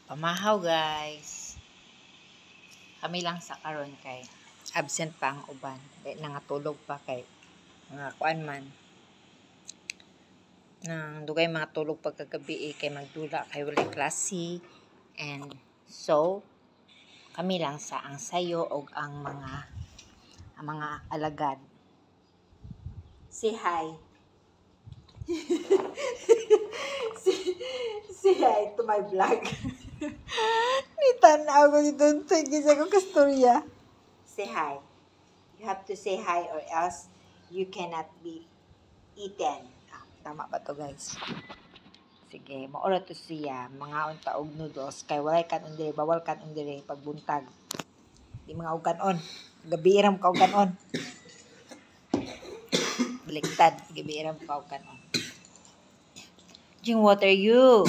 Pamahaw guys. Kami lang sa karon kay absent pa ang uban. Dahil nangatulog pa kay mga kuan man. Nang dugay mga tulog pagkagabi kay magdula kay walay klase. And so kami lang sa ang sayo og ang mga alagad. Say hi. Say hi to my vlog. Nitanaw ko dito. Sige sa kong kastorya. Say hi. You have to say hi or else you cannot be eaten. Tama ba to guys? Sige, maura to siya. Mga unta og noodles. Kay walay kan undire. Bawal kan undire pagbuntag. Di mga uganon. Gabi iram ka uganon. Baliktad. Gabi iram ka uganon. Drink water you.